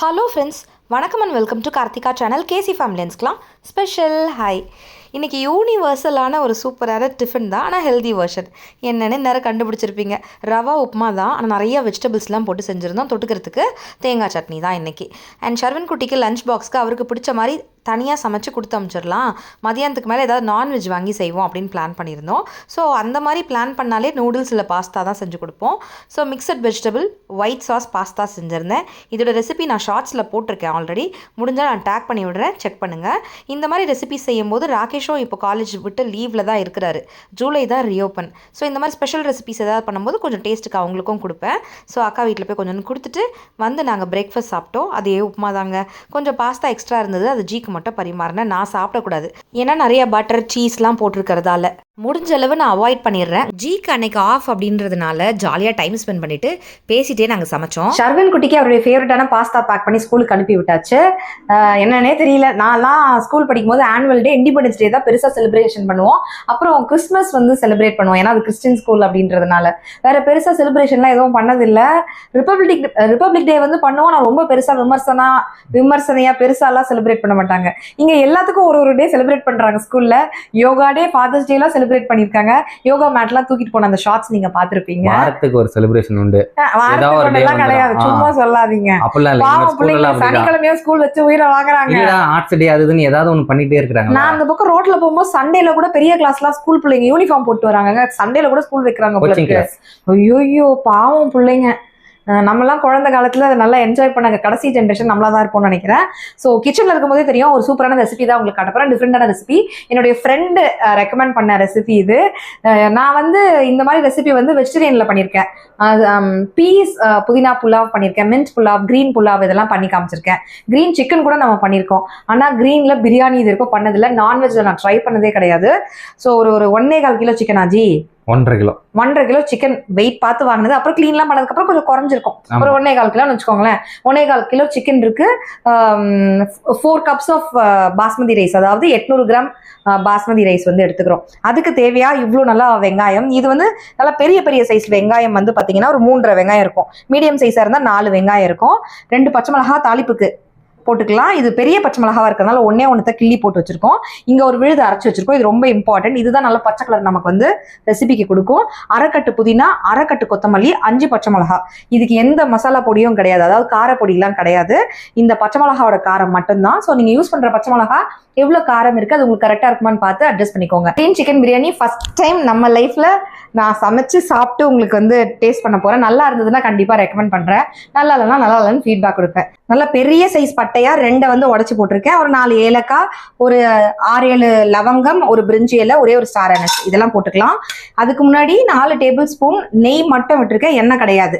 Hello friends, வணக்கம் and welcome to Karthika channel. KC ஃபேமிலியன்ஸ்க்குலாம் special hi. இன்றைக்கி யூனிவர்சலான ஒரு சூப்பரான டிஃபன் தான், ஆனால் ஹெல்தி வெர்ஷன். என்னென்னு நேரம் கண்டுபிடிச்சிருப்பீங்க. ரவா உப்புமா தான், ஆனால் நிறைய வெஜிடபிள்ஸ்லாம் போட்டு செஞ்சுருந்தோம். தொட்டுக்கிறதுக்கு தேங்காய் சட்னி தான் இன்றைக்கி. அண்ட் ஷர்வன் குட்டிக்கு லஞ்ச் பாக்ஸ்க்கு அவருக்கு பிடிச்ச மாதிரி தனியாக சமைச்சு கொடுத்து அனுப்பிச்சிடலாம், மதியானத்துக்கு மேலே ஏதாவது நான்வெஜ் வாங்கி செய்வோம் அப்படின்னு பிளான் பண்ணியிருந்தோம். ஸோ அந்த மாதிரி பிளான் பண்ணாலே நூடுல்ஸ் இல்லை பாஸ்தா தான் செஞ்சு கொடுப்போம். So mixed vegetable white sauce pasta செஞ்சுருந்தேன். இதோட ரெசிபி நான் ஷார்ட்ஸில் போட்டிருக்கேன் ஆல்ரெடி, முடிஞ்சால் நான் டேக் பண்ணி விடுறேன், செக் பண்ணுங்கள். இந்த மாதிரி ரெசிபி செய்யும்போது ராகேஷும் இப்போ காலேஜ் விட்டு லீவில் தான் இருக்கிறாரு, ஜூலை தான் ரீஓப்பன். ஸோ இந்த மாதிரி ஸ்பெஷல் ரெசிபிஸ் ஏதாவது பண்ணும்போது கொஞ்சம் டேஸ்ட்டுக்கு அவங்களுக்கும் கொடுப்பேன். ஸோ அக்கா வீட்டில் போய் கொஞ்சம் கொடுத்துட்டு வந்து நாங்கள் பிரேக்ஃபாஸ்ட் சாப்பிட்டோம். அதே உப்புமா தாங்க. கொஞ்சம் பாஸ்தா எக்ஸ்ட்ரா இருந்தது, அது ஜீக்கு மட்டும் பரிமாறினேன். நான் சாப்பிடக்கூடாது, ஏன்னா நிறைய பட்டர் சீஸ்லாம் போட்டிருக்கிறதால முடிஞ்ச அளவு நான் அவாய்ட் பண்ணிடுறேன். ஜீக்கு அன்னைக்கு ஆஃப் அப்படின்றதுனால ஜாலியாக டைம் ஸ்பெண்ட் பண்ணிட்டு பேசிட்டே நாங்கள் சமைச்சோம். ஷர்வன் குட்டிக்கு அவருடைய ஃபேவரட்டான பாஸ்தா பேக் பண்ணி ஸ்கூலுக்கு அனுப்பி விட்டாச்சு. என்னன்னே தெரியல, நான்லாம் ஸ்கூல் படிக்கும் போது ஆனுவல் டே, இண்டிபெண்டன்ஸ் டே தான் பெருசாக செலிப்ரேஷன் பண்ணுவோம். அப்புறம் கிறிஸ்மஸ் வந்து செலிப்ரேட் பண்ணுவோம், ஏன்னா அது கிறிஸ்டின் ஸ்கூல் அப்படின்றதுனால. வேற பெருசாக செலிப்ரேஷன்லாம் எதுவும் பண்ணதில்லை. ரிப்பப்ளிக் டே வந்து பண்ணுவோம், நான் ரொம்ப பெருசாக விமர்சனையாக பெருசாலாம் செலிப்ரேட் பண்ண மாட்டாங்க. இங்கே எல்லாத்துக்கும் ஒரு டே செலிப்ரேட் பண்ணுறாங்க ஸ்கூலில். யோகா டே, ஃபாதர்ஸ் டேலாம் செலிப்ரேட் பண்ணிருக்காங்க. யோகா மேட்லாம் தூக்கிட்டு போன அந்த ஷார்ட்ஸ் நீங்க பாத்துருப்பீங்க. வாரத்துக்கு ஒரு செலிப்ரேஷன் உண்டு, வாரத்துக்கு கிடையாது, சும்மா சொல்லாதீங்க. பாவம் பிள்ளைங்க சனிக்கிழமையா ஸ்கூல் வச்சு உயிரை வாங்குறாங்க. ஆர்ட்ஸ் டே அதுன்னு ஏதாவது ஒண்ணு பண்ணிட்டே இருக்காங்க. நான் அந்த பக்கம் ரோட்ல போகும்போது சண்டேல கூட பெரிய கிளாஸ்லாம் ஸ்கூல் பிள்ளைங்க யூனிஃபார்ம் போட்டு வராங்க, சண்டேல கூட ஸ்கூல் வைக்கிறாங்க. ஐயோ பாவம் பிள்ளைங்க. நம்மலாம் குழந்தை காலத்தில் அதை நல்லா என்ஜாய் பண்ணாங்க. கடைசி ஜென்ரேஷன் நம்மளா தான் இருப்போம்னு நினைக்கிறேன். ஸோ கிச்சனில் இருக்கும்போதே தெரியும், ஒரு சூப்பரான ரெசிபி தான் உங்களுக்கு காட்டப்போறேன். டிஃப்ரெண்டான ரெசிபி, என்னுடைய ஃப்ரெண்டு ரெக்கமெண்ட் பண்ண ரெசிபி இது. நான் வந்து இந்த மாதிரி ரெசிபி வந்து வெஜிடேரியனில் பண்ணியிருக்கேன். பீஸ் புதினா புலாவ் பண்ணியிருக்கேன், மின்ட் புலாவ், கிரீன் புலாவ் இதெல்லாம் பண்ணி காமிச்சிருக்கேன். கிரீன் சிக்கன் கூட நம்ம பண்ணியிருக்கோம், ஆனால் கிரீனில் பிரியாணி இது இருக்கும் பண்ணதில்லை. நான்வெஜ்ல நான் ட்ரை பண்ணதே கிடையாது. ஸோ ஒரு 1.25 கிலோ சிக்கன் ஆஜி, 1.5 கிலோ சிக்கன் வெயிட் பார்த்து வாங்கினது. அப்புறம் கிளீன்லாம் பண்ணதுக்கப்புறம் கொஞ்சம் குறைஞ்சிருக்கும். ஒரு 1.25 கிலோன்னு வச்சுக்கோங்களேன். 1.25 கிலோ சிக்கன் இருக்கு. 4 கப்ஸ் ஆஃப் பாஸ்மதி ரைஸ், அதாவது 800 கிராம் பாஸ்மதி ரைஸ் வந்து எடுத்துக்கிறோம். அதுக்கு தேவையா இவ்வளோ நல்லா வெங்காயம். இது வந்து நல்லா பெரிய பெரிய சைஸ் வெங்காயம் வந்து பார்த்தீங்கன்னா ஒரு 3.5 வெங்காயம் இருக்கும். மீடியம் சைஸாக இருந்தால் 4 வெங்காயம் இருக்கும். 2 பச்சை மிளகா தாளிப்புக்கு போட்டுக்கலாம். இது பெரிய பச்சை மிளகாவா இருக்கிறதுனால ஒன்னே கிள்ளி போட்டு வச்சிருக்கோம். இங்க ஒரு விழுது அரைச்சு வச்சிருக்கோம். இது ரொம்ப இம்பார்ட்டன்ட். இதுதான் நல்ல பச்சை கலர் நமக்கு வந்து ரெசிபிக்கு கொடுக்கும். அரைக்கட்டு புதினா, அரைக்கட்டு கொத்தமல்லி, 5 பச்சை மிளகா. இதுக்கு எந்த மசாலா பொடியும் கிடையாது, அதாவது காரப்பொடியெல்லாம் கிடையாது. இந்த பச்சை மிளகாவோட காரம் மட்டும்தான். ஸோ நீங்க யூஸ் பண்ற பச்சை மிளகா எவ்வளோ காரம் இருக்கு, அது உங்களுக்கு கரெக்டாக இருக்குமான்னு பார்த்து அட்ஜஸ்ட் பண்ணிக்கோங்க. Green chicken biryani first time நம்ம லைஃப்ல நான் சமைச்சு சாப்பிட்டு உங்களுக்கு வந்து டேஸ்ட் பண்ண போறேன். நல்லா இருந்ததுன்னா கண்டிப்பா ரெக்கமெண்ட் பண்றேன், நல்லா இல்லைன்னு ஃபீட்பேக் கொடுப்பேன். நல்லா பெரிய சைஸ் பட்டையா 2 வந்து உடச்சு போட்டிருக்கேன். ஒரு 4 ஏலக்காய், ஒரு 6-7 லவங்கம், ஒரு பிரிஞ்சி இலை, ஒரே ஒரு ஸ்டார் அனஸ், இதெல்லாம் போட்டுக்கலாம். அதுக்கு முன்னாடி 4 டேபிள் ஸ்பூன் நெய் மட்டும் விட்டுருக்கேன், எண்ணெய் கிடையாது.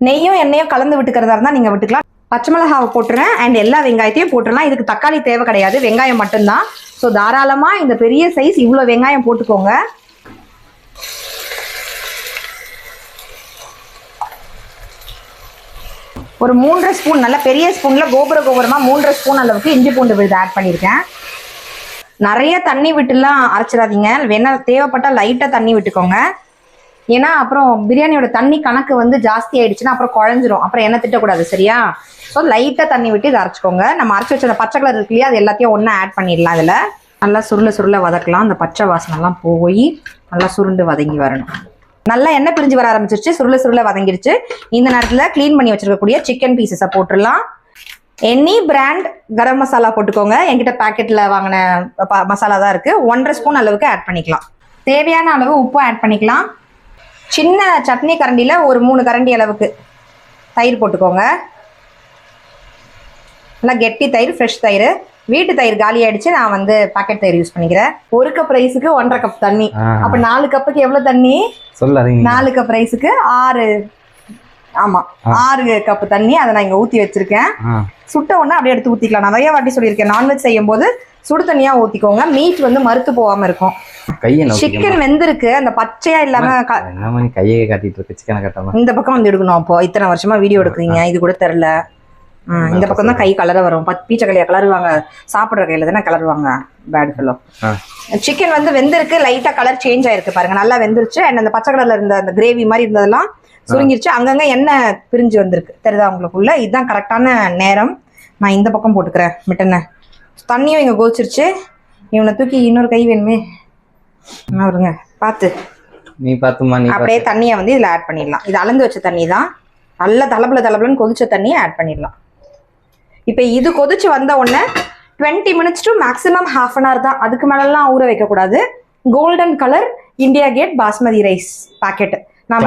நெய்யும் எண்ணெயும் கலந்து விட்டுக்கிறதா இருந்தா நீங்க விட்டுக்கலாம். பச்சை மிளகாவை போட்டுறேன் அண்ட் எல்லா வெங்காயத்தையும் போட்டுடலாம். இதுக்கு தக்காளி தேவை கிடையாது, வெங்காயம் மட்டும்தான். ஸோ தாராளமா இந்த பெரிய சைஸ் இவ்வளோ வெங்காயம் போட்டுக்கோங்க. ஒரு 3.5 ஸ்பூன், நல்ல பெரிய ஸ்பூன்ல கோபுரமா 3.5 ஸ்பூன் அளவுக்கு இஞ்சி பூண்டு விழுது ஆட் பண்ணியிருக்கேன். நிறைய தண்ணி விட்டுலாம் அரைச்சிடாதீங்க, வேணா தேவைப்பட்டா லைட்டா தண்ணி விட்டுக்கோங்க. ஏன்னா அப்புறம் பிரியாணியோட தண்ணி கணக்கு வந்து ஜாஸ்தி ஆயிடுச்சுன்னா அப்புறம் குழஞ்சிரும், அப்புறம் எண்ணெய் திட்டக்கூடாது, சரியா? ஸோ லைட்டாக தண்ணி விட்டு இதை அரைச்சிக்கோங்க. நம்ம அரைச்சி வச்ச அந்த பச்சை கலர் இருக்கு இல்லையா, அது எல்லாத்தையும் ஒன்றா ஆட் பண்ணிடலாம். இதில் நல்லா சுருள வதக்கலாம். அந்த பச்சை வாசனைலாம் போய் நல்லா சுருண்டு வதங்கி வரணும். நல்லா எண்ணெய் பிரிஞ்சு வர ஆரம்பிச்சிருச்சு, சுருள வதங்கிடுச்சு. இந்த நேரத்தில் க்ளீன் பண்ணி வச்சிருக்கக்கூடிய சிக்கன் பீசஸை போட்டுடலாம். எனி பிராண்ட் கரம் மசாலா போட்டுக்கோங்க. என்கிட்ட பேக்கெட்டில் வாங்கின மசாலா தான் இருக்குது. 1.5 ஸ்பூன் அளவுக்கு ஆட் பண்ணிக்கலாம். தேவையான அளவு உப்பு ஆட் பண்ணிக்கலாம். சின்ன சட்னி கரண்டியில் ஒரு 3 கரண்டி அளவுக்கு தயிர் போட்டுக்கோங்க. நல்லா கெட்டி தயிர், ஃப்ரெஷ் தயிர். வீட்டு தயிர் காலி ஆயிடுச்சு, நான் வந்து பாக்கெட் தயிர் யூஸ் பண்ணிக்கிறேன். 1 கப் ரைஸுக்கு 1.5 கப் தண்ணி. அப்ப 4 கப்புக்கு எவ்வளவு தண்ணி? 4 கப் ரைஸுக்கு 6 கப் தண்ணி. அதை நான் இங்க ஊத்தி வச்சிருக்கேன். சுட்ட உடனே அப்படியே எடுத்து ஊத்திக்கலாம். நிறைய வாட்டி சொல்லியிருக்கேன், நான்வெஜ் செய்யும் போது சுடு தண்ணியா ஊத்திக்கோங்க, மீட் வந்து மறுத்து போகாம இருக்கும். சிக்கன் வெந்திருக்கு, அந்த பச்சையா இல்லாம கையை காட்டிட்டு இருக்கு. சிக்கனை காட்டாம இந்த பக்கம் வந்து எடுக்கணும். அப்போ இத்தனை வருஷமா வீடியோ எடுக்கிறீங்க, இது கூட தெரியல. இந்த பக்கம் தான் கை கலர வரும். பீச்சை கையா கலருவாங்க, சாப்பிட்ற கையில தானே கலருவாங்க. Bad fellow. சிக்கன் வந்து வெந்திருக்கு, லைட்டா கலர் சேஞ்ச் ஆயிருக்கு பாருங்க, நல்லா வெந்துருச்சு. அண்ட் அந்த பச்சை கலர்ல இருந்த அந்த கிரேவி மாதிரி இருந்ததெல்லாம் சுருங்கிருச்சு. அங்கங்க எண்ணெய் பிரிஞ்சு வந்திருக்கு தெரியுதா உங்களுக்குள்ள. இதுதான் கரெக்டான நேரம். நான் இந்த பக்கம் போட்டுக்கிறேன் மிட்டனை. தண்ணியும் இங்கே கோச்சிருச்சு. இவனை தூக்கி இன்னொரு கை வேணுமே வருங்க பார்த்து. நீ பார்த்துமா நீ அப்படியே தண்ணியை வந்து இதில் ஆட் பண்ணிடலாம். இது அளந்து வச்ச தண்ணி தான். நல்லா தளபலன்னு கொதிச்ச தண்ணியை ஆட் பண்ணிடலாம். இப்போ இது கொதிச்சு வந்த உடனே 20 minutes to maximum ½ an hour தான். அதுக்கு மேலெல்லாம் ஊற வைக்கக்கூடாது. Golden colour India Gate basmati rice packet நான்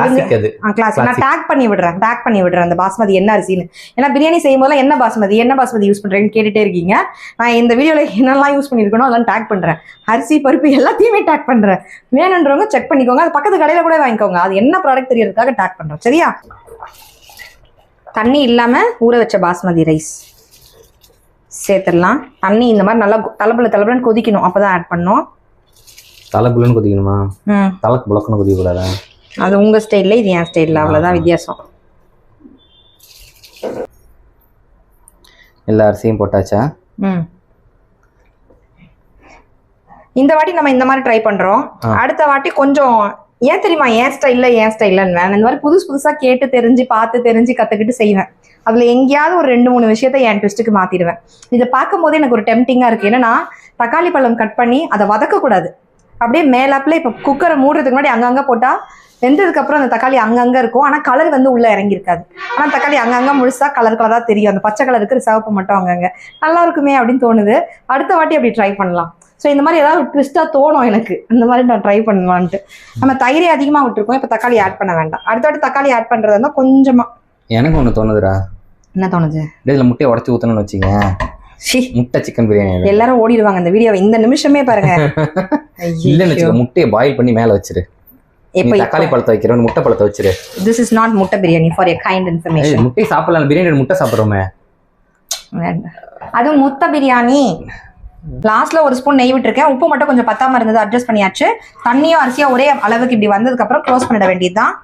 டேக் பண்ணி விடுறேன் அந்த பாஸ்மதி என்ன அரிசின்னு. ஏன்னா பிரியாணி செய்யும் போதெல்லாம் என்ன பாஸ்மதி யூஸ் பண்றேன்னு கேட்டுட்டே இருக்கீங்க. நான் இந்த வீடியோல என்னெல்லாம் யூஸ் பண்ணிருக்கணும் அதெல்லாம் டேக் பண்றேன். அரிசி பருப்பு எல்லாத்தையுமே டேக் பண்றேன். வேணுன்றவங்க செக் பண்ணிக்கோங்க. அது பக்கத்து கடையில கூட வாங்கிக்கோங்க. அது என்ன ப்ராடக்ட் தெரியறதுக்காக டேக் பண்றோம். சரியா? தண்ணி இல்லாம ஊற வச்ச பாஸ்மதி ரைஸ் சேர்த்துடலாம். தண்ணி இந்த மாதிரி நல்லா தளபலன்னு கொதிக்கணும். அப்பதான் ஆட் பண்ணோம். தலைப்புலன்னு கொதிக்கணுமா? தலைக்கு புழக்கணும் கொதிக்க கூடாதா? அது உங்க ஸ்டைல்ல, இது என் ஸ்டைல்ல, அவ்வளவுதான் வித்தியாசம். எல்லா அரிசியும் போட்டாச்சா? இந்த வாட்டி நம்ம இந்த மாதிரி ட்ரை பண்றோம். அடுத்த வாட்டி கொஞ்சம் ஏன் தெரியுமா என் ஸ்டைல்ல இந்த மாதிரி புதுசா கேட்டு பார்த்து கத்துக்கிட்டு செய்வேன். அதுல எங்கேயாவது ஒரு 2-3 விஷயத்த என் ட்விஸ்ட்டுக்கு மாத்திடுவேன். இதை பார்க்கும் போது எனக்கு ஒரு டெம்டிங்கா இருக்கு. என்னன்னா தக்காளி பழம் கட் பண்ணி அதை வதக்க கூடாது. அப்படியே மேலாப்புல இப்போ குக்கரை மூடுறதுக்கு முன்னாடி அங்கங்க போட்டா வெந்ததுக்கு அப்புறம் அந்த தக்காளி அங்கங்க இருக்கும். ஆனா கலர் வந்து உள்ள இறங்கி இருக்காது. ஆனா தக்காளி அங்கங்க முழுசா கலரா தெரியும். அந்த பச்சை கலர் இருக்கிற சிவப்பு மட்டும் அங்கங்க நல்லா இருக்குமே அப்படின்னு தோணுது. அடுத்த வாட்டி அப்படி ட்ரை பண்ணலாம். ஸோ இந்த மாதிரி ஏதாவது ட்விஸ்டா தோணும் எனக்கு. அந்த மாதிரி நான் ட்ரை பண்ணலான்ட்டு. நம்ம தயிரே அதிகமா விட்டுருக்கோம். இப்போ தக்காளி ஆட் பண்ண வேண்டாம். அடுத்த வாட்டி தக்காளி ஆட் பண்றதா இருந்தா கொஞ்சமா. எனக்கு ஒண்ணு தோணுதுடா. என்ன தோணுது? இதுல முட்டையை உடச்சு ஊத்தணும்னு வச்சுங்க. முட்டை சிக்கன் பிரியாணி எல்லாரும் ஓடிடுவாங்க இந்த வீடியோவை இந்த நிமிஷமே பாருங்க. இல்ல முட்டையை பாயில் பண்ணி மேல வச்சிரு. தக்காளி பழத்தை வைக்கிறோம், முட்டை பழத்தை வச்சிரு. This is not முட்டை biryani for your kind information. முட்டை சாப்பிடலாம், பிரியாணி முட்டை சாப்பிடுறோமே. அது முட்டை பிரியாணி. லாஸ்ட்ல ஒரு ஸ்பூன் நெய் விட்டுருக்கேன். உப்பு மட்டும் கொஞ்சம் பத்தாம இருந்தது, அட்ஜஸ்ட் பண்ணியாச்சு. தண்ணியும் அரிசியும் ஒரே அளவுக்கு இப்படி வந்ததுக்கு அப்புறம் க்ளோஸ் பண்ணிட வேண்டியதுதான்.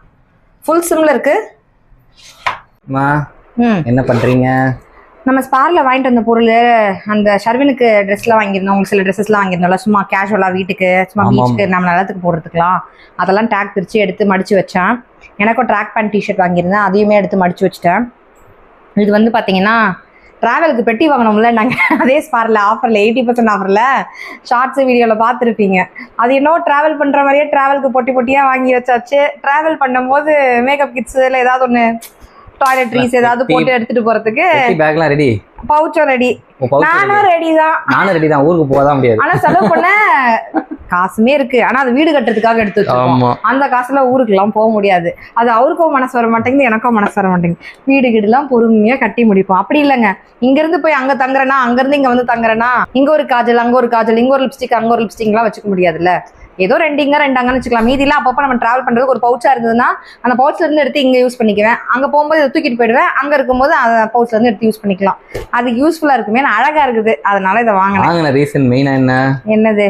ஃபுல் சிம்ல இருக்கு. என்ன பண்றீங்க? நம்ம ஸ்பார்ல வாங்கிட்டு வந்த பொருள், அந்த ஷர்வினுக்கு ட்ரெஸ்லாம் வாங்கியிருந்தோம். உங்களுக்கு சில ட்ரெஸ்ஸஸ்லாம் வாங்கியிருந்தோம்ல, சும்மா கேஷுவலா வீட்டுக்கு, சும்மா பீச்சுக்கு நம்ம நல்லத்துக்கு போடுறதுக்கலாம். அதெல்லாம் டேக் பிரித்து எடுத்து மடிச்சு வச்சேன். எனக்கும் ட்ராக் பேண்ட் டிஷர்ட் வாங்கியிருந்தேன், அதையுமே எடுத்து மடிச்சு வச்சுட்டேன். இது வந்து பார்த்தீங்கன்னா ட்ராவலுக்கு பெட்டி வாங்கினோம்ல நாங்கள், அதே ஸ்பாரில் ஆஃபரில் 80% ஆஃபரில் ஷார்ட்ஸ் வீடியோவில் பார்த்துருப்பீங்க. அது என்னோ ட்ராவல் பண்ணுற மாதிரியே ட்ராவலுக்கு பொட்டியாக வாங்கி வச்சாச்சு. ட்ராவல் பண்ணும்போது மேக்கப் கிட்ஸில் ஏதாவது ஒன்று, டாய்லெட்ரீஸ் ஏதாவது போட்டு எடுத்துட்டு போறதுக்கு பேக்லாம் ரெடி, பவுச்சும் ரெடி. நானும் ரெடி தான். ஊருக்கு போகதான் முடியாது. ஆனா செலவு பண்ண காசுமே இருக்கு. ஆனா அது வீடு கட்டுறதுக்காக எடுத்து வச்சிருக்கோம். அந்த காசுல ஊருக்கு எல்லாம் போக முடியாது. அது அவருக்கும் மனசு வர மாட்டேங்குது, எனக்கும் மனசு வர மாட்டேங்குது. வீடு கீடு எல்லாம் பொறுமையா கட்டி முடிப்போம். அப்படி இல்லைங்க, இங்க இருந்து போய் அங்க தங்குறேன்னா, அங்க இருந்து இங்க வந்து தங்குறேன்னா, இங்க ஒரு காஜல், அங்க ஒரு காஜல், இங்க ஒரு லிப்ஸ்டிக், அங்க ஒரு லிப்ஸ்டிக் எல்லாம் வச்சுக்க முடியாதுல்ல. ஏதோ 2 இங்க 2 அங்கன்னு வச்சுக்கலாம். மீதிலாம் அப்பப்போ நம்ம டிராவல் பண்றதுக்கு ஒரு பவுச்சா இருந்ததுன்னா அந்த பவுச்ல இருந்து எடுத்து இங்க யூஸ் பண்ணிக்குவேன். அங்க போகும்போது இதை தூக்கிட்டு போயிடுவேன். அங்க இருக்கும்போது அந்த பவுச்ல இருந்து எடுத்து யூஸ் பண்ணிக்கலாம். அது யூஸ்ஃபுல்லா இருக்குமே, அழகா இருக்குது, அதனால இதை வாங்கினேன். ரீசன் மெயினா என்னது?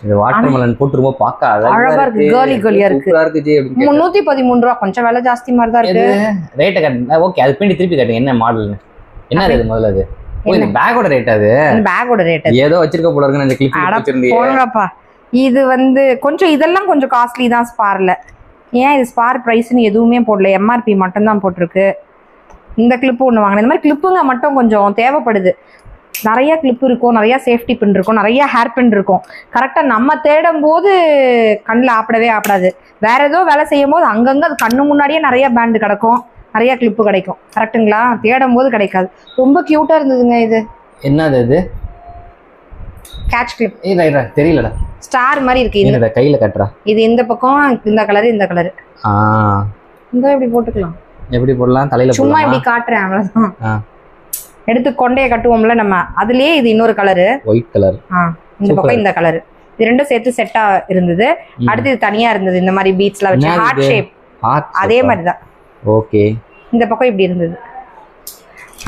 இது வாட்டர்மெலன் போட்டுருமோ பார்க்க அழகா இருக்கு, கேர்லியா இருக்கு. 313 ரூபா, கொஞ்சம் விலை ஜாஸ்தி மாதிரி தான் இருக்கு. ரேட் கட்ட ஓகே, அது பின்னாடி திருப்பி காட்டுங்க என்ன மாடல், என்ன அது முதல்ல. அது இந்த பேக்கோட ரேட், அது பேக்கோட ரேட் ஏதோ வச்சிருக்க போல இருக்கு. அந்த கிளிப் வச்சிருந்தீங்க. இது வந்து கொஞ்சம் இதெல்லாம் கொஞ்சம் காஸ்ட்லி தான் ஸ்பார்ல. ஏன் இது ஸ்பார் ப்ரைஸ்ன்னு எதுவுமே போடல, எம்ஆர்பி மட்டும்தான் போட்டிருக்கு. இந்த கிளிப்பு ஒன்று வாங்கினேன். இந்த மாதிரி கிளிப்புங்க மட்டும் கொஞ்சம் தேவைப்படுது. நிறைய கிளிப் இருக்கும், நிறைய சேஃப்டி பின் இருக்கும், நிறைய ஹேர் பின் இருக்கும். கரெக்டாக நம்ம தேடும் போது கண்ணில் ஆப்பிடாது. வேற ஏதோ வேலை செய்யும் போது அங்கங்கே அது கண்ணு முன்னாடியே நிறைய பேண்டு கிடக்கும், நிறைய கிளிப்பு கிடைக்கும். கரெக்டுங்களா? தேடும் போது கிடைக்காது. ரொம்ப கியூட்டா இருந்ததுங்க. இது என்னது? இது கேட்ச் கிளிப். தெரியலடா, ஸ்டார் மாதிரி இருக்கு. இந்த கையில கட்டறா. இது இந்த பக்கம் இந்த கலர், இந்த கலர். இந்த இப்படி போட்டுக்கலாம். எப்படி போடலாம்? தலையில சும்மா இப்படி காட்டுறேன், அவ்வளவுதான். எடுத்து கொண்டைய கட்டுவோம்ல நம்ம, அதுலயே இது இன்னொரு கலரு, ஒயிட் கலர். இந்த பக்கம் இந்த கலர். இது ரெண்டும் சேர்த்து செட்டா இருந்தது. அடுத்து இது தனியா இருந்தது, இந்த மாதிரி பீட்ஸ்லாம் வச்சு ஹார்ட் ஷேப். அதே மாதிரி தான். ஓகே. இந்த பக்கம் இப்படி இருந்தது.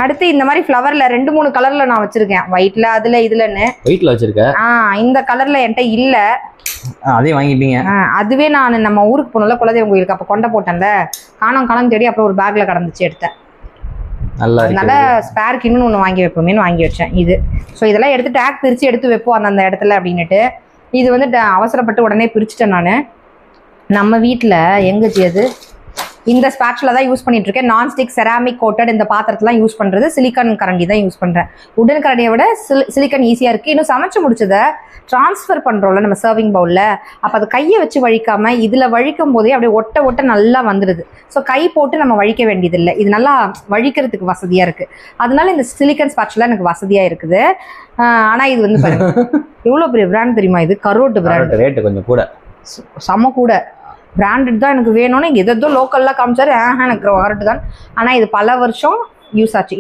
அடுத்து இந்த மாதிரி ஃப்ளவர்ல 2-3 கலர்ல நான் வச்சிருக்கேன். ஒயிட்ல, அதுல, இதுலன்னு. ஒயிட்ல வச்சிருக்கேன். இந்த கலர்ல என்கிட்ட இல்ல, அதே வாங்கிட்டீங்க. அதுவே நான் நம்ம ஊருக்கு போனோம்ல குலதெய்வம் கோயிலுக்கு, அப்ப கொண்ட போட்டேன்ல, காணம் தேடி அப்புறம் ஒரு பேக்ல கடந்துச்சு, எடுத்தேன். அதனால ஸ்பேருக்கு இன்னும் ஒன்று வாங்கி வைப்போமேனு வாங்கி வச்சேன். இது ஸோ இதெல்லாம் எடுத்து டேக் பிரித்து எடுத்து வைப்போம் அந்த இடத்துல அப்படின்னுட்டு. இது வந்து அவசரப்பட்டு உடனே பிரிச்சுட்டேன் நான். நம்ம வீட்டில் எங்கேஜி அது இந்த ஸ்பேட்ச்ல தான் யூஸ் பண்ணிட்டு இருக்கேன். நான்ஸ்டிக் செராமிக் கோட்டட் இந்த பாத்திரத்தெல்லாம் யூஸ் பண்றது, சிலிக்கான் கரண்டி தான் யூஸ் பண்றேன். உடன் கரண்டியை விட சிலிக்கான் ஈஸியா இருக்கு. இன்னும் சமைச்சு முடிச்சதை டிரான்ஸ்ஃபர் பண்றோம்ல நம்ம சர்விங் பவுல்ல, அப்ப அது கையை வச்சு வழிக்காம இதுல வழிக்கும் போதே அப்படியே ஒட்ட நல்லா வந்துடுது. ஸோ கை போட்டு நம்ம வழிக்க வேண்டியதில்லை. இது நல்லா வழிக்கிறதுக்கு வசதியா இருக்கு. அதனால இந்த சிலிக்கான் ஸ்பேட்ச்ல எனக்கு வசதியா இருக்குது. ஆனா இது வந்து பாருங்க எவ்வளவு பெரிய பிராண்ட் தெரியுமா? இது கரோட் பிராண்ட். ரேட் கொஞ்சம் கூட, செம கூட. பிராண்டட் தான் எனக்கு வேணும்னு எதோ லோக்கல்லாம் காமிச்சாரு. எனக்கு கரோட் தான். ஆனா இது பல வருஷம் யூஸ் ஆச்சு.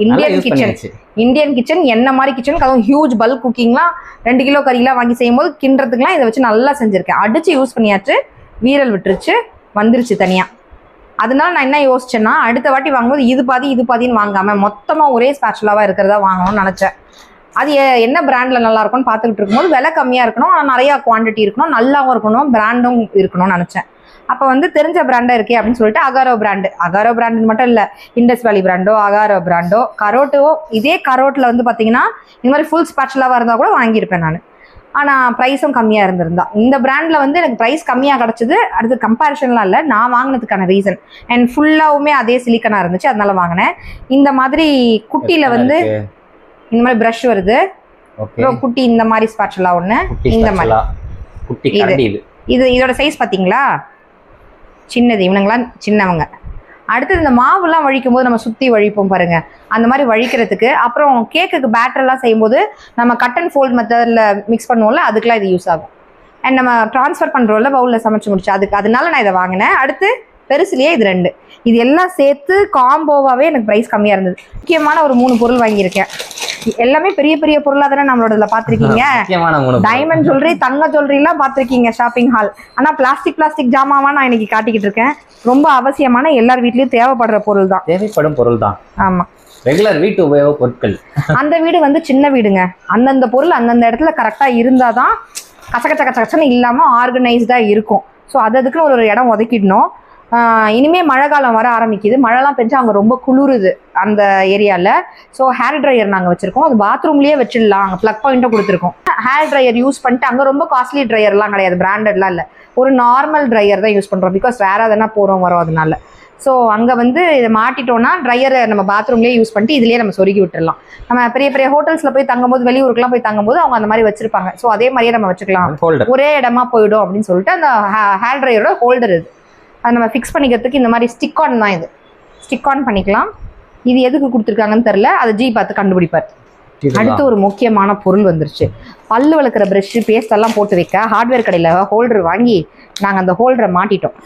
இந்தியன் கிச்சன் என்ன மாதிரி கிச்சனுக்கு, அதுவும் ஹியூஜ் பல்க் குக்கிங்லாம் 2 கிலோ கறிலாம் வாங்கி செய்யும் போது கிண்டுறதுக்குலாம் இதை வச்சு நல்லா செஞ்சிருக்கேன். அடிச்சு யூஸ் பண்ணியாச்சு, வீரல் விட்டுருச்சு, வந்துருச்சு தனியா. அதனால நான் என்ன யோசிச்சேன்னா, அடுத்த வாட்டி வாங்கும்போது இது பாதின்னு வாங்காம மொத்தமா ஒரே ஸ்பேட்சுலாவா இருக்கிறதா வாங்கணும்னு நினைச்சேன். அது என்ன பிராண்ட்ல நல்லா இருக்கும்னு பார்த்துக்கிட்டு இருக்கும்போது விலை கம்மியா இருக்கணும், ஆனால் நிறைய குவான்டிட்டி இருக்கணும், நல்லாவும் இருக்கணும், பிராண்டும் இருக்கணும்னு நினைச்சேன். அப்போ வந்து தெரிஞ்ச பிராண்டா இருக்கே அப்படின்னு சொல்லிட்டு அகாரோ பிராண்டு மட்டும் இல்லை, இண்டஸ் வேலி பிராண்டோ அகாரோ பிராண்டோ கரோட்டோ, இதே கரோட்டில் வந்து பார்த்தீங்கன்னா இந்த மாதிரி ஃபுல் ஸ்பேட்சுலாவாக இருந்தால் கூட வாங்கியிருப்பேன் நான். ஆனால் ப்ரைஸும் கம்மியாக இருந்திருந்தா. இந்த பிராண்டில் வந்து எனக்கு ப்ரைஸ் கம்மியாக கிடச்சிது. அடுத்து கம்பேரிஷன்லாம் இல்லை, நான் வாங்கினதுக்கான ரீசன் அண்ட் ஃபுல்லாகவுமே அதே சிலிக்கனாக இருந்துச்சு, அதனால வாங்கினேன். இந்த மாதிரி குட்டியில் வந்து இந்த மாதிரி ப்ரஷ் வருது, குட்டி இந்த மாதிரி ஸ்பேட்சுலா ஒன்று, இந்த மாதிரி இது இதோட சைஸ் பார்த்தீங்களா, சின்னது. இவனுங்களாம் சின்னவங்க. அடுத்தது இந்த மாவுலாம் வழிக்கும் போது நம்ம சுற்றி வழிப்போம் பாருங்க, அந்த மாதிரி வழிக்கிறதுக்கு. அப்புறம் கேக்குக்கு பேட்டர்லாம் செய்யும்போது நம்ம கட் அண்ட் ஃபோல்ட் மெத்தடில் மிக்ஸ் பண்ணுவோம்ல, அதுக்கெலாம் இது யூஸ் ஆகும். அண்ட் நம்ம ட்ரான்ஸ்ஃபர் பண்ணுறோம்ல பவுலில் சமைச்சு முடிச்சு, அதனால நான் இதை வாங்கினேன். அடுத்து பெருசுலேயே இது 2, இது எல்லாம் சேர்த்து காம்போவாகவே எனக்கு ப்ரைஸ் கம்மியாக இருந்தது. முக்கியமான ஒரு 3 பொருள் வாங்கியிருக்கேன். எல்லாமே பெரிய பெரிய பொருளா தானே நம்மளோட இதுல பாத்திருக்கீங்க. டைமண்ட் ஜுவல்லரி, தங்க ஜுவல்லரி எல்லாம் பாத்திருக்கீங்க ஷாப்பிங் ஹால். ஆனா பிளாஸ்டிக் ஜாமாவா நான் இன்னைக்கு காட்டிக்கிட்டு இருக்கேன். ரொம்ப அவசியமான எல்லார் வீட்லயும் தேவைப்படுற பொருள் தான். தேவைப்படும் பொருள் தான். ஆமா, ரெகுலர் வீட்டு உபயோக பொருட்கள். அந்த வீடு வந்து சின்ன வீடுங்க. அந்தந்த பொருள் அந்தந்த இடத்துல கரெக்டா இருந்தாதான் கச்சன்னு இல்லாம ஆர்கனைஸ்டா இருக்கும். ஸோ அதுக்குன்னு ஒரு இடம் ஒதுக்கிடணும். இனிமே மழை காலம் வர ஆரம்பிக்குது. மழைலாம் பெஞ்சா அங்கே ரொம்ப குளிருது அந்த ஏரியாவில். ஸோ ஹேர் ட்ரையர் நாங்கள் வச்சுருக்கோம். அது பாத்ரூம்லேயே வச்சிடலாம். அங்கே ப்ளக் பாயிண்ட்டும் கொடுத்துருக்கோம். ஹேர் ட்ரையர் யூஸ் பண்ணிட்டு அங்கே ரொம்ப காஸ்ட்லி ட்ரையர்லாம் கிடையாது, பிராண்டட்லாம் இல்லை, ஒரு நார்மல் ட்ரையர் தான் யூஸ் பண்ணுறோம். பிகாஸ் வேறு எதனா போகிறோம் வரோம் அதனால. ஸோ அங்கே வந்து இதை மாட்டிட்டோன்னா ட்ரையரை நம்ம பாத்ரூம்லேயே யூஸ் பண்ணிட்டு இதுலேயே நம்ம சொருகி விட்டுடலாம். நம்ம பெரிய பெரிய ஹோட்டல்ஸில் போய் தங்கும்போது, வெளியூருக்குலாம் போய் தங்கும்போது அவங்க அந்த மாதிரி வச்சிருப்பாங்க. ஸோ அதே மாதிரியே நம்ம வச்சுக்கலாம், ஒரே இடமா போயிடும் அப்படின்னு சொல்லிட்டு அந்த ஹேர் ட்ரையரோட ஹோல்டர் இது. அதை நம்ம ஃபிக்ஸ் பண்ணிக்கிறதுக்கு இந்த மாதிரி ஸ்டிக் ஆன் தான். இது ஸ்டிக் ஆன் பண்ணிக்கலாம். இது எதுக்கு கொடுத்துருக்காங்கன்னு தெரில, அதை ஜி பார்த்து கண்டுபிடிப்பார். அடுத்து ஒரு முக்கியமான பொருள் வந்துருச்சு. பல்லு வளர்க்குற ப்ரஷ், பேஸ்ட் எல்லாம் போட்டு வைக்க ஹார்ட்வேர் கடையில் ஹோல்டர் வாங்கி நாங்கள் அந்த ஹோல்டரை மாட்டிட்டோம்.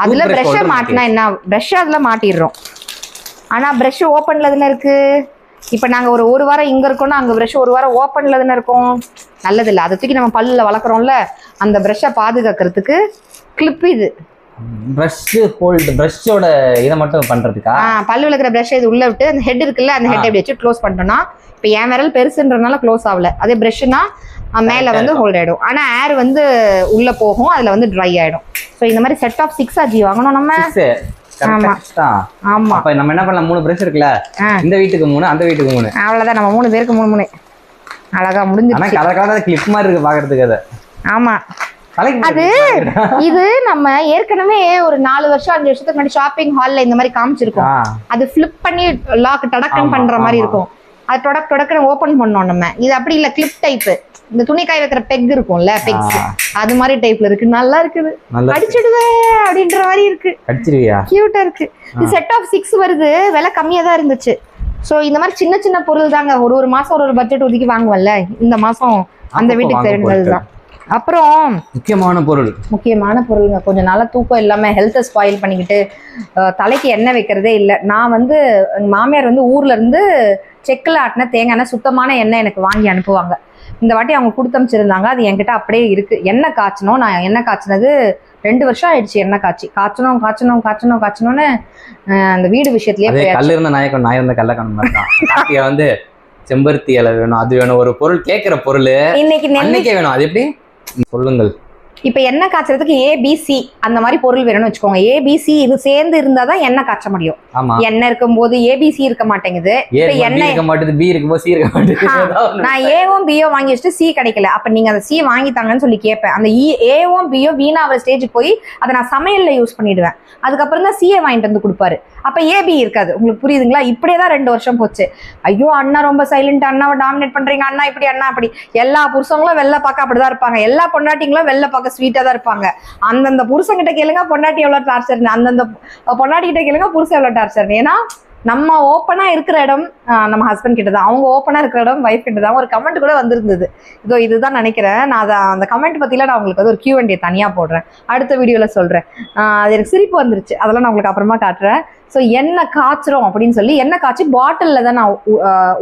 அதுல ப்ரஷ்ஷை மாட்டினா என்ன, ப்ரஷ் அதில் மாட்டிடுறோம். ஆனால் ப்ரஷ் ஓப்பனில் தானே இருக்கு. இப்போ நாங்கள் ஒரு வாரம் இங்கே இருக்கோம்னா அங்கே ப்ரஷ் ஒரு வாரம் ஓப்பனில் தானே இருக்கும். நல்லதில்லை. அதை தூக்கி நம்ம பல்லில் வளர்க்குறோம்ல, அந்த ப்ரஷ்ஷை பாதுகாக்கிறதுக்கு கிளிப் இது. ப்ரஷ்ஷோட இதை மட்டும் பண்ணுறதுக்கா? பல்லு விளக்குற ப்ரஷ் இது உள்ள விட்டு அந்த ஹெட் இருக்குல்ல, அந்த ஹெட் எப்படி வச்சு க்ளோஸ் பண்ணிட்டோம்னா, இப்போ என் விரல் பெருசுன்றதுனால க்ளோஸ் ஆகல. அதே ப்ரஷ்னா மேலே வந்து ஹோல்ட் ஆகிடும். ஆனால் ஏர் வந்து உள்ளே போகும், அதில் வந்து ட்ரை ஆகிடும். ஸோ இந்த மாதிரி செட் ஆஃப் 6 ஆஜி வாங்கணும் நம்ம. ஆமா, அப்ப நம்ம என்ன பண்ணலாம், 3 பிரஷ் இருக்குல்ல, இந்த வீட்டுக்கு 3, அந்த வீட்டுக்கு 3, அவ்வளவுதான். நம்ம 3 பேருக்கு 3 அழகா முடிஞ்சிருச்சு. ஆனா கலர் கிளிப் மாதிரி இருக்கு பாக்குறதுக்கு. அது ஆமா, அது இது நம்ம ஏற்கனவே ஒரு 4 வருஷம் 5 வருஷத்துக்கு முன்னாடி ஷாப்பிங் ஹால்ல இந்த மாதிரி காமிச்சிருக்கோம். அது ஃபிளிப் பண்ணி லாக் டடக்கன் பண்ற மாதிரி இருக்கும். அது டொடக்கன்னு ஓபன் பண்ணோம் நம்ம. இது அப்படி இல்ல, கிளிப் டைப். இந்த துணி காய வைக்கிற பெக் இருக்கும்ல, பெக்ஸ், அது மாதிரி டைப்ல இருக்கு. நல்லா இருக்குது. அடிச்சிடுவே அப்படின்ற மாதிரி இருக்கு. அடிச்சிடுவியா? கியூட்டா இருக்கு. இது செட் ஆஃப் 6 வருது. விலை கம்மியா தான் இருந்துச்சு. சோ இந்த மாதிரி சின்ன சின்ன பொருள் தாங்க. ஒரு மாசம் ஒரு பட்ஜெட் ஒதுக்கி வாங்குவல்ல, இந்த மாசம் அந்த வீட்டுக்கு தேவையானதுதான். அப்புறம் முக்கியமான பொருளுங்க. கொஞ்சம் நாளா தூக்கம் இல்லாம ஹெல்த்தை ஸ்பாயில் பண்ணிக்கிட்டு தலைக்கு எண்ணெய் வைக்கிறதே இல்லை. நான் வந்து மாமியார் வந்து ஊர்ல இருந்து செக்கில் ஆட்டின தேங்காய் சுத்தமான எண்ணெய் எனக்கு வாங்கி அனுப்புவாங்க. இந்த வாட்டி அவங்க கொடுத்து அமைச்சிருந்தாங்க. அது என்கிட்ட அப்படியே இருக்கு. எண்ணெய் காய்ச்சணும். நான் எண்ணெய் காய்ச்சினது 2 வருஷம் ஆயிடுச்சு. எண்ணெய் காய்ச்சணும்னு அந்த வீடு விஷயத்திலேயே கல் இருந்த நாய் இருந்த கல்ல காணும் வந்து செம்பருத்தி இலை வேணும், அது வேணும், ஒரு பொருள் கேட்கிற பொருள் இன்னைக்கு வேணும். அது எப்படி சொல்லுங்கள். இப்ப எண்ணெய் காய்ச்சறதுக்கு ABC அந்த மாதிரி பொருள் வேணும்னு வச்சுக்கோங்க. ABC இது சேர்ந்து இருந்தாதான் எண்ணெய் காய்ச்ச முடியும். ஆமா எண்ணெய் இருக்கும்போது ஏபிசி இருக்க மாட்டேங்குது. இப்ப எண்ணெய் இருக்க மாட்டேங்குது, பி இருக்கும்போது சி இருக்க மாட்டேங்குது. நான் ஏவும் பியோ வாங்கி வச்சுட்டு சி கிடைக்கல. அப்ப நீங்க அந்த சி வாங்கித்தாங்கன்னு சொல்லி கேட்பேன். அந்த ஏவும் பியோ வீணாவ ஸ்டேஜுக்கு போய் அதை நான் சமையல்ல யூஸ் பண்ணிடுவேன். அதுக்கப்புறம் தான் சிஏ வாங்கிட்டு வந்து கொடுப்பாரு. அப்ப ஏபி இருக்காது. உங்களுக்கு புரியுதுங்களா? இப்படியேதான் 2 வருஷம் போச்சு. ஐயோ அண்ணா ரொம்ப சைலண்ட், அண்ணாவை டாமினேட் பண்றீங்க, அண்ணா இப்படி அண்ணா அப்படி. எல்லா புருஷங்களும் வெள்ளை பார்க்க அப்படிதான் இருப்பாங்க. எல்லா பொண்டாட்டிங்களும் வெள்ளை பார்க்க ஸ்வீட்டா தான் இருப்பாங்க. அந்தந்த புருஷங்கிட்ட கேளுங்க பொண்டாட்டி எவ்வளவு டார்ச்சர்னு, அந்தந்த பொண்டாட்டி கிட்ட கேளுங்க புருஷன் எவ்வளவு டார்ச்சர்னு. ஏன்னா நம்ம ஓப்பனா இருக்கிற இடம் நம்ம ஹஸ்பண்ட் கிட்ட தான், அவங்க ஓப்பனா இருக்கிற இடம் வைஃப் கிட்ட தான். ஒரு கமெண்ட் கூட வந்திருந்தது, இதோ இதுதான் நினைக்கிறேன். நான் அதை அந்த கமெண்ட் பத்தில நான் உங்களுக்கு ஒரு Q&A தனியா போடுறேன், அடுத்த வீடியோல சொல்றேன். அது எனக்கு சிரிப்பு வந்துருச்சு, அதெல்லாம் நான் உங்களுக்கு அப்புறமா காட்டுறேன். ஸோ எண்ணெய் காய்ச்சிரும் அப்படின்னு சொல்லி எண்ணெய் காய்ச்சி பாட்டிலில் தான் நான்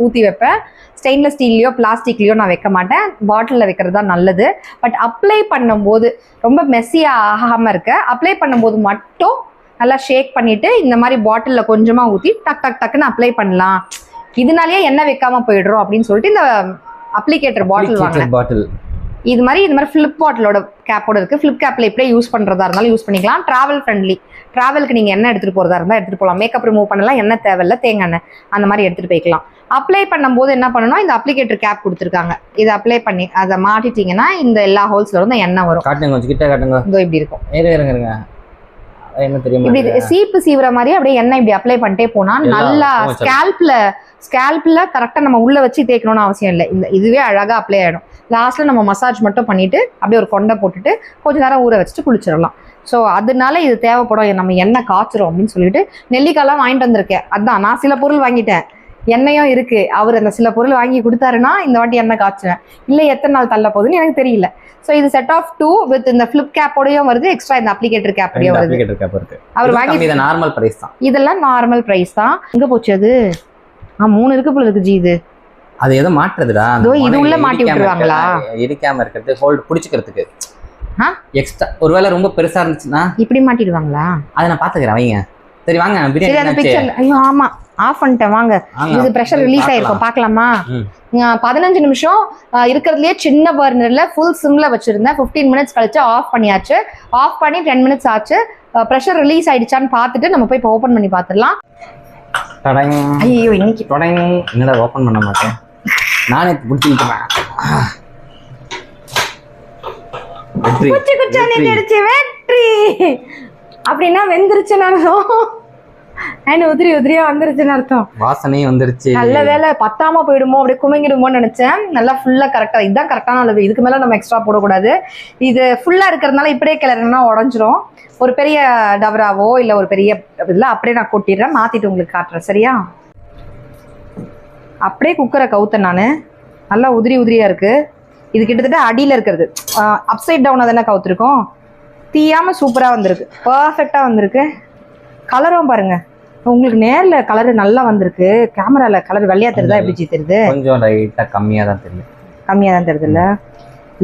ஊற்றி வைப்பேன். ஸ்டெயின்லெஸ் ஸ்டீல்லையோ பிளாஸ்டிக்லையோ நான் வைக்க மாட்டேன், பாட்டிலில் வைக்கிறது தான் நல்லது. பட் அப்ளை பண்ணும்போது ரொம்ப மெஸ்ஸியாக ஆகாமல் இருக்க, அப்ளை பண்ணும்போது மட்டும் நல்லா ஷேக் பண்ணிட்டு இந்த மாதிரி பாட்டிலில் கொஞ்சமாக ஊற்றி டக் டக் டக்குன்னு அப்ளை பண்ணலாம். இதனாலேயே எண்ணெய் வைக்காம போயிடுறோம் அப்படின்னு சொல்லிட்டு இந்த அப்ளிகேட்டர் பாட்டில் வாங்கினேன். இது மாதிரி ஃபிளிப் பாட்டிலோட கேப்போட இருக்கு. ஃபிளிப் கேப்ல இப்படியே யூஸ் பண்றதா இருந்தாலும் யூஸ் பண்ணிக்கலாம். டிராவல் ஃப்ரெண்ட்லி, டிராவலுக்கு நீங்க எண்ணெய் எடுத்துட்டு போறதா இருந்தா எடுத்துட்டு போகலாம். மேக்கப் ரிமூவ் பண்ணலாம், எண்ணெய் தேவையில்ல, தேங்காய் எண்ணெய் அந்த மாதிரி எடுத்துட்டு போய்க்கலாம். அப்ளை பண்ணும்போது என்ன பண்ணணும், இந்த அப்ளிகேட்டர் கேப் கொடுத்துருக்காங்க, இதை அப்ளை பண்ணி அதை மாட்டிட்டீங்கன்னா இந்த எல்லா ஹோல்ஸ்ல இருந்து எண்ணெய் வரும். காட்டுங்க, கொஞ்சம் கிட்ட காட்டுங்க. இதோ இப்படி இருக்கும். இருங்க என்ன தெரியுமா, இப்படி சீப்பு சீவுற மாதிரி அப்படியே எண்ணெய் இப்படி அப்ளை பண்ணிட்டே போனா நல்லா ஸ்கேல்ப்ல கரெக்டா நம்ம உள்ள வச்சு தேய்க்கணும்னு அவசியம் இல்லை. இதுவே அழகா அப்ளை ஆயிடும். லாஸ்ட்ல நம்ம மசாஜ் மட்டும் பண்ணிட்டு அப்படியே ஒரு கொண்டை போட்டுட்டு கொஞ்ச நேரம் ஊற வச்சுட்டு குளிச்சிடலாம். ஸோ அதனால இது தேவைப்படும். நம்ம எண்ணெய் காய்ச்சிரும் அப்படின்னு சொல்லிட்டு நெல்லிக்காய்லாம் வாங்கிட்டு வந்திருக்கேன். அதான் நான் சில பொருள் வாங்கிட்டேன், எண்ணெயும் இருக்கு. அவர் அந்த சில பொருள் வாங்கி கொடுத்தாருன்னா இந்த வாட்டி எண்ணெய் காய்ச்சுவேன், இல்லை எத்தனை நாள் தள்ள போகுதுன்னு எனக்கு தெரியல. ஸோ இது செட் ஆஃப் 2 வித் இந்த ஃபிளிப் கேப்போடையும் வருது, எக்ஸ்ட்ரா இந்த அப்ளிகேட்டர் கேப்போடையும் வருது. அவர் வாங்கி நார்மல் பிரைஸ் தான், இதெல்லாம் நார்மல் பிரைஸ் தான். எங்க போச்சு அது? 3 இருக்கு போல இருக்கு ஜி. இது அது எதை மாட்டுறதுடா, இது உள்ள மாட்டி விட்டுருவாங்களா? இடிக்காம இருக்கிறது, ஹோல்ட் பிடிச்சிக்கிறதுக்கு எக்ஸ்ட்ரா. ஒருவேளை ரொம்ப பெருசா இருந்துச்சுன்னா இப்படி மாட்டிடுவாங்களா? அதை நான் பாத்துக்கிறேன், வைங்க. சரி வாங்க பிரியாணி. ஐயோ ஆமா, ஆஃப் பண்ணிட்டேன், வாங்க. இது பிரஷர் ரிலீஸ் ஆயிருக்கும், பார்க்கலாமா? 15 நிமிஷம் இருக்கிறதுலயே சின்ன பர்னர்ல ஃபுல் சிம்ல வச்சிருந்தேன். 15 மினிட்ஸ் கழிச்சு ஆஃப் பண்ணியாச்சு. ஆஃப் பண்ணி 10 மினிட்ஸ் ஆச்சு. பிரஷர் ரிலீஸ் ஆயிடுச்சான்னு பார்த்துட்டு நம்ம போய் இப்போ ஓப்பன் பண்ணி பார்த்துடலாம். ஐயோ இன்னைக்கு என்னடா ஓப்பன் பண்ண மாட்டேன், நானே பிடிச்சிக்கிட்டேன். குச்சி குச்சா நீடிச்சு வெற்றி அப்படின்னா வெந்துருச்சுன்னு அர்த்தம். உதிரி உதிரியா வந்துருச்சுன்னு அர்த்தம். வாசனையும் வந்துருச்சு. நல்ல வேலை, பத்தாம போயிடுமோ அப்படி குமிங்கிடுமோன்னு நினைச்சேன். நல்லா ஃபுல்லா கரெக்டா, இதுதான் கரெக்டான அளவு. இதுக்கு மேல நம்ம எக்ஸ்ட்ரா போடக்கூடாது. இது ஃபுல்லா இருக்கிறதுனால இப்படியே கிளறணும்னா உடஞ்சிரும். ஒரு பெரிய டவராவோ இல்ல ஒரு பெரிய இதுல அப்படியே நான் கொட்டிடுறேன், மாத்திட்டு உங்களுக்கு காட்டுறேன். சரியா? அப்படியே குக்கரை கவுத்தேன் நானு. நல்லா உதிரி உதிரியா இருக்கு. இது கிட்டத்தட்ட அடியில இருக்கிறது, அப்சைட் டவுனா தானே கவுத்துருக்கோம். தீயாம சூப்பரா வந்திருக்கு, பர்ஃபெக்டா வந்திருக்கு. கலரும் பாருங்க, உங்களுக்கு நேர்ல கலர் நல்லா வந்திருக்கு, கேமரால கலர் வெள்ளையா தெரியுதா எப்படி தெரியுது? கொஞ்சம் லைட்டா கம்மியா தான் தெரியுது. கம்மியா தான் தெரியுது இல்ல?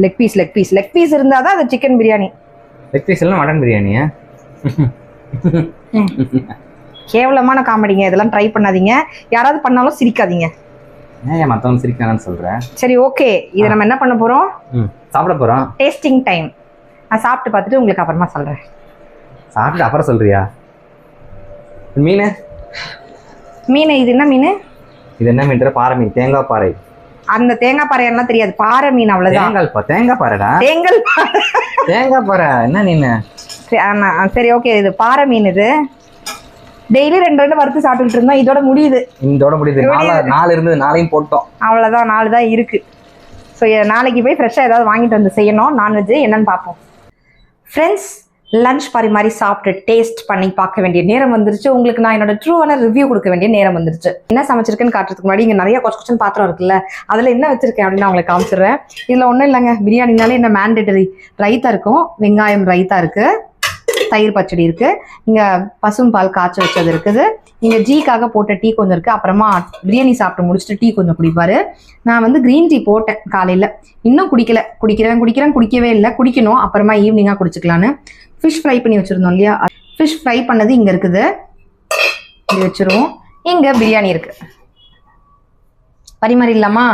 லெக் பீஸ் இருந்தாதான் அது சிக்கன் பிரியாணி. லெக் பீஸ் இல்ல மட்டன் பிரியாணியா? கேவலமான காமெடிங்க, இதெல்லாம் ட்ரை பண்ணாதீங்க. யாராவது பண்ணாலும் சிரிக்காதீங்க. ஏன் மத்தவங்க சிரிக்கானு சொல்றேன். சரி ஓகே, இதை நம்ம என்ன பண்ண போறோம்? சாப்பிட போறோம். Tasting time. நான் சாப்பிட்டு பார்த்துட்டு உங்களுக்கு அப்புறமா சொல்றேன். சாப்பிட்டு அப்புறம் சொல்றியா? மீன் இது என்ன மீன்? இது என்ன மீன்? பாறை மீன், தேங்காய் பாறை. அந்த தேங்காய் பாறை எல்லாம் தெரியாது, பாறை மீன் அவ்வளவுதான். தேங்காய் பாறைடா. தேங்காய் பாறை என்ன மீன்? சரி ஓகே, இது பாறை மீன். இது டெய்லி 2 வறுத்து சாப்பிட்டுட்டு இருந்தோம். இதோட முடியுது. 4 இருந்தது, 4ஐயும் போட்டோம். அவ்வளவுதான், 4 தான் இருக்கு. ஸோ நாளைக்கு போய் ஃப்ரெஷ்ஷாக ஏதாவது வாங்கிட்டு வந்து செய்யணும். நான்வெஜ் என்னன்னு பார்ப்போம். ஃப்ரெண்ட்ஸ், லஞ்ச் பரிமாறி சாப்பிட்டு டேஸ்ட் பண்ணி பார்க்க வேண்டிய நேரம் வந்துருச்சு. உங்களுக்கு நான் என்னோட ட்ரூவான ரிவ்யூ கொடுக்க வேண்டிய நேரம் வந்துருச்சு. என்ன சமைச்சிருக்குன்னு காட்டுறதுக்கு முன்னாடி இங்கே நிறைய கொச்சு பாத்திரம் இருக்குல்ல, அதில் என்ன வச்சிருக்கேன் அப்படின்னு நான் உங்களுக்கு காமிச்சிடுறேன். இதில் ஒன்றும் இல்லைங்க, பிரியாணினாலே என்ன மேண்டேட்டரி ரைத்தா இருக்கும், வெங்காயம் ரைத்தா இருக்கு, தயிர் பச்சடி இருக்கு, இங்க பசும் பால் காய்ச்சி வச்சது இருக்குது, இங்க ஜீக்காக போட்ட டீ கொஞ்சம் இருக்கு. அப்புறமா பிரியாணி சாப்பிட்டு முடிச்சுட்டு டீ கொஞ்சம் குடிப்பாரு. நான் வந்து கிரீன் டீ போட்டேன் காலையில, இன்னும் குடிக்கவே இல்லை, குடிக்கணும். அப்புறமா ஈவினிங்கா குடிச்சுக்கலான்னு. ஃபிஷ் ஃப்ரை பண்ணி வச்சிருந்தோம் இல்லையா, ஃபிஷ் ஃப்ரை பண்ணது இங்க இருக்குது, இப்படி வச்சிருவோம். இங்க பிரியாணி இருக்கு, பரிமாறிடலாமா?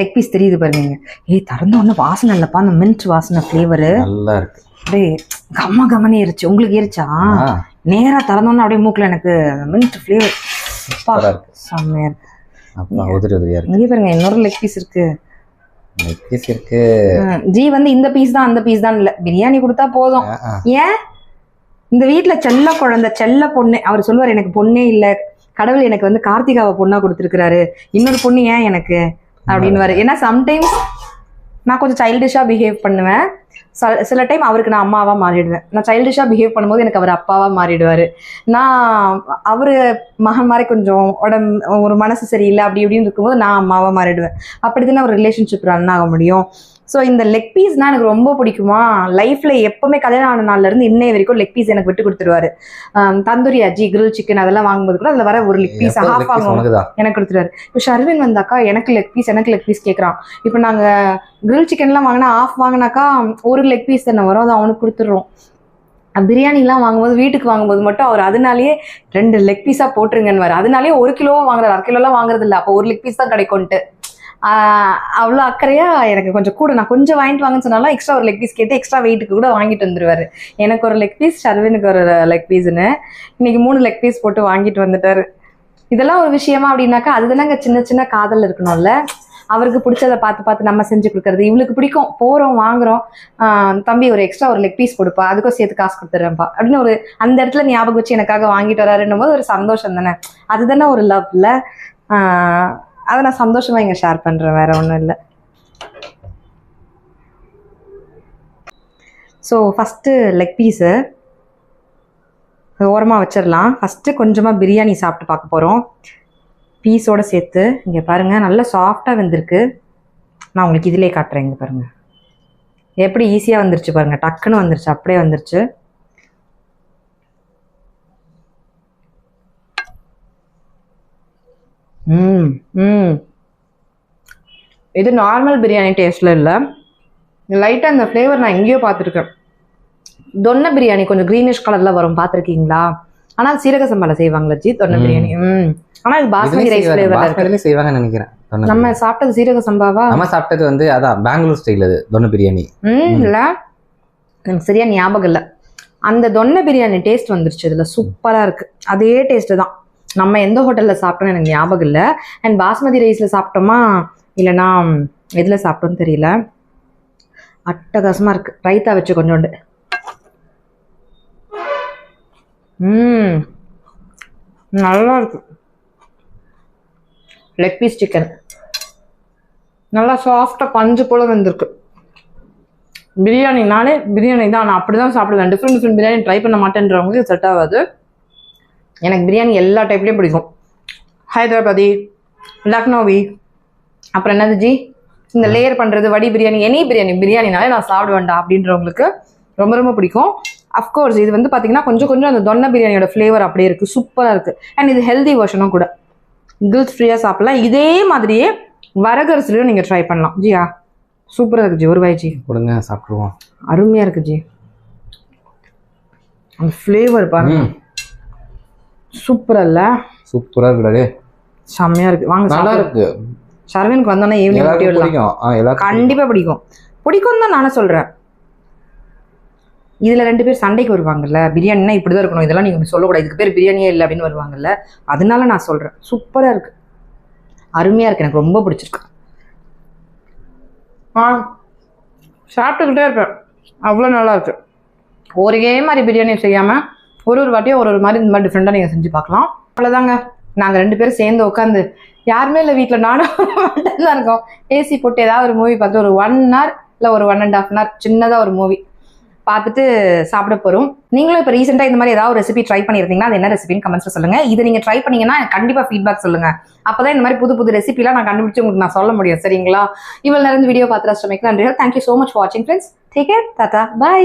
லெக் பீஸ் தெரியுது பாருங்க. திறந்த ஒண்ணு வாசனை இல்லப்பா, அந்த மின்ட் வாசனை, ஃபிளேவரு நல்லா இருக்கு. அப்படியே கம்ம கம்மனே ஏறிச்சு. உங்களுக்கு ஏறிச்சா? நேரா திறந்தோன்னு அப்படியே மூக்குல எனக்கு மின்ட் ஃப்ளேவர் செம்மையா இருக்கு. இங்கே பாருங்க இன்னொரு லெக் பீஸ் இருக்கு. ஜி வந்து இந்த பீஸ் தான் அந்த பீஸ் தான் இல்ல, பிரியாணி கொடுத்தா போதும். ஏன் இந்த வீட்டுல செல்ல குழந்தை செல்ல பொண்ணு, அவர் சொல்லுவார் எனக்கு பொண்ணே இல்ல, கடவுள் எனக்கு வந்து கார்த்திகாவை பொண்ணா கொடுத்துருக்காரு, இன்னொரு பொண்ணு ஏன் எனக்கு அப்படின்னு. ஏன்னா சம்டைம்ஸ் நான் கொஞ்சம் சைல்டிஷா பிஹேவ் பண்ணுவேன், சில டைம் அவருக்கு நான் அம்மாவா மாறிடுவேன். நான் சைல்டிஷா பிஹேவ் பண்ணும்போது எனக்கு அவர் அப்பாவா மாறிடுவாரு. நான் அவரு மகன் மாதிரி கொஞ்சம் ஒரு மனசு சரியில்லை அப்படி இப்படின்னு இருக்கும்போது நான் அம்மாவா மாறிடுவேன். அப்படித்தானே ஒரு ரிலேஷன்ஷிப் ரன் ஆக முடியும். ஸோ இந்த லெக் பீஸ்னா எனக்கு ரொம்ப பிடிக்குமா. லைஃப்ல எப்பவுமே கல்யாணம் ஆன நாள்ல இருந்து இன்னைய வரைக்கும் லெக் பீஸ் எனக்கு விட்டு கொடுத்துருவாரு. தந்தூரி அஜி கிரில் சிக்கன் அதெல்லாம் வாங்கும்போது கூட அதுல வர ஒரு லெக் பீஸ் ஹாஃப் வாங்குவோம் எனக்கு கொடுத்துருவாரு. இப்போ ஷர்வின் வந்தாக்கா எனக்கு லெக் பீஸ் கேட்கறான். இப்போ நாங்க கிரில் சிக்கன்லாம் வாங்கினா ஆஃப் வாங்கினாக்கா ஒரு லெக் பீஸ் தானே வரும், அதை அவனுக்கு கொடுத்துடுறோம். பிரியாணிலாம் வாங்கும்போது வீட்டுக்கு வாங்கும்போது மட்டும் அவர் அதனாலேயே 2 லெக் பீஸா போட்டுருங்கன்னு, அதனாலேயே 1 கிலோவா வாங்குறாரு, 1/2 கிலோலாம் வாங்குறது இல்லை. அப்போ 1 லெக் பீஸ் தான் கிடைக்கும்ட்டு அவ்வளோ அக்கறையா எனக்கு கொஞ்சம் கூட, நான் கொஞ்சம் வாங்கிட்டு வாங்கன்னு சொன்னாலும் எக்ஸ்ட்ரா ஒரு லெக் பீஸ் கேட்டு எக்ஸ்ட்ரா வெயிட்டுக்கு கூட வாங்கிட்டு வந்துருவாரு. எனக்கு ஒரு லெக் பீஸ், ஷர்வினுக்கு ஒரு லெக் பீஸ்ன்னு இன்னைக்கு 3 லெக் பீஸ் போட்டு வாங்கிட்டு வந்துட்டாரு. இதெல்லாம் ஒரு விஷயமா அப்படின்னாக்கா அதுதானங்க சின்ன சின்ன காதல் இருக்கணும்ல. அவருக்கு பிடிச்சதை பார்த்து நம்ம செஞ்சு கொடுக்கறது, இவளுக்கு பிடிக்கும் போகிறோம் வாங்குறோம், தம்பி ஒரு எக்ஸ்ட்ரா ஒரு லெக் பீஸ் கொடுப்பா, அதுக்கும் சேர்த்து காசு கொடுத்துட்றேன்ப்பா அப்படின்னு ஒரு அந்த இடத்துல ஞாபகம் வச்சு எனக்காக வாங்கிட்டு வராருன்னும் போது ஒரு சந்தோஷம் தானே, அதுதானே ஒரு லவ்ல. அதை நான் சந்தோஷமா இங்கே ஷேர் பண்ணுறேன், வேற ஒன்றும் இல்லை. ஸோ ஃபஸ்ட்டு லெக் பீஸு ஓரமாக வச்சிடலாம். ஃபஸ்ட்டு கொஞ்சமாக பிரியாணி சாப்பிட்டு பார்க்க போகிறோம் பீஸோடு சேர்த்து. இங்கே பாருங்கள் நல்லா சாஃப்டாக வெந்திருக்கு. நான் உங்களுக்கு இதிலே காட்டுறேன். இங்கே பாருங்கள் எப்படி ஈஸியாக வந்துருச்சு பாருங்கள், டக்குன்னு வந்துருச்சு, அப்படியே வந்துருச்சு. இது நார்மல் பிரியாணி டேஸ்ட்ல இல்லை, லைட்டாக அந்த ஃப்ளேவர் நான் எங்கேயோ பார்த்துருக்கேன். தொன்ன பிரியாணி கொஞ்சம் க்ரீனிஷ் கலர்ல வரும், பார்த்துருக்கீங்களா? ஆனால் சீரக சம்பால செய்வாங்களா ஜி தொன்ன பிரியாணி. ஆனால் இது பாஸ்மதி ரைஸ் ஃப்ளேவர்ல செய்வாங்கன்னு நினைக்கிறேன். நம்ம சாப்பிட்டது சீரக சம்பாவா? நம்ம சாப்பிட்டது வந்து அதான் பெங்களூர் ஸ்டைல் அது தொன்ன பிரியாணி. இல்ல எனக்கு சரியா ஞாபகம் இல்லை. அந்த தொன்ன பிரியாணி டேஸ்ட் வந்துருச்சு, இதுல சூப்பரா இருக்கு. அதே டேஸ்ட் தான் நம்ம எந்த ஹோட்டலில் சாப்பிட்டோம்னு எனக்கு ஞாபகம் இல்லை. அண்ட் பாஸ்மதி ரைஸில் சாப்பிட்டோமா இல்லைனா எதில் சாப்பிட்டோன்னு தெரியல. அட்டகாசமாக இருக்குது. ரைத்தா வச்சு கொஞ்சோண்டு நல்லா இருக்கு. லெக் பீஸ் சிக்கன் நல்லா சாஃப்டாக பஞ்சு போல வந்துருக்கு. பிரியாணினாலே பிரியாணி தான், நான் அப்படி தான் சாப்பிடுவேன். டிஃப்ரெண்ட் பிரியாணி ட்ரை பண்ண மாட்டேன்றவங்களுக்கு செட் ஆகாது. எனக்கு பிரியாணி எல்லா டைப்லேயும் பிடிக்கும். ஹைதராபாதி, லக்னோவி, அப்புறம் என்னது ஜி இந்த லேயர் பண்ணுறது வடி பிரியாணி, எனி பிரியாணினாலே நான் சாப்பிட வேண்டாம் அப்படின்றவங்களுக்கு ரொம்ப ரொம்ப பிடிக்கும். அஃப்கோர்ஸ் இது வந்து பார்த்தீங்கன்னா கொஞ்சம் அந்த தொன்ன பிரியாணியோட ஃப்ளேவர் அப்படியே இருக்குது, சூப்பராக இருக்குது. அண்ட் இது ஹெல்தி வெர்ஷனும் கூட, கில்ஸ் ஃப்ரீயாக சாப்பிடலாம். இதே மாதிரியே வரகரிசிலையும் நீங்கள் ட்ரை பண்ணலாம். ஜியா சூப்பராக இருக்குது ஜி. ஒரு வாய் ஜி கொடுங்க சாப்பிடுவோம். அருமையாக இருக்குது ஜி. அந்த ஃப்ளேவர் பாருங்க, சூப்பரா இல்ல? சூப்பரா இருக்குடா, செம்மையா இருக்கு. வாங்க நல்லா இருக்கு. ஷர்வினுக்கு வந்தோன்னா ஈவினிங் கண்டிப்பா பிடிக்கும் தான் நானும் சொல்றேன். இதுல 2 பேர் சண்டைக்கு வருவாங்கல்ல, பிரியாணினா இப்படிதான் இருக்கணும், இதெல்லாம் நீங்க சொல்லக்கூடாது, இதுக்கு பேர் பிரியாணியே இல்லை அப்படின்னு வருவாங்கல்ல, அதனால நான் சொல்றேன். சூப்பரா இருக்கு, அருமையா இருக்கு, எனக்கு ரொம்ப பிடிச்சிருக்கு. சாப்பிட்டுக்கிட்டே இருப்பேன், அவ்வளோ நல்லா இருக்கு. ஒரே மாதிரி பிரியாணி செய்யாம ஒரு வாட்டியும் ஒரு மாதிரி இந்த மாதிரி டிஃப்ரெண்டாக நீங்கள் செஞ்சு பார்க்கலாம். அவ்வளோதாங்க. நாங்கள் 2 பேரும் சேர்ந்து உட்காந்து, யாருமே இல்லை வீட்டில், நானும் தான் இருக்கோம். ஏசி போட்டு ஏதாவது ஒரு மூவி பார்த்துட்டு ஒரு 1 hour இல்லை ஒரு 1.5 hour சின்னதாக ஒரு மூவி பார்த்துட்டு சாப்பிட போகிறோம். நீங்களும் இப்போ ரீசெண்டாக இந்த மாதிரி ஏதாவது ஒரு ரெசிபி ட்ரை பண்ணியிருந்தீங்கன்னா அது என்ன ரெசிபின்னு கமெண்ட்ஸில் சொல்லுங்கள். இதை நீங்கள் ட்ரை பண்ணீங்கன்னா கண்டிப்பாக ஃபீட்பேக் சொல்லுங்கள். அப்போ தான் இந்த மாதிரி புது ரெசிபிலாம் நான் கண்டுபிடிச்சி உங்களுக்கு நான் சொல்ல முடியும். சரிங்களா? இவ்வளோ நேரம் வீடியோ பார்த்து ரசிச்சமைக்கு நன்றி. தேங்க்யூ ஸோ மச் ஃபார் வாட்சிங் friends. Take care. Tata, by.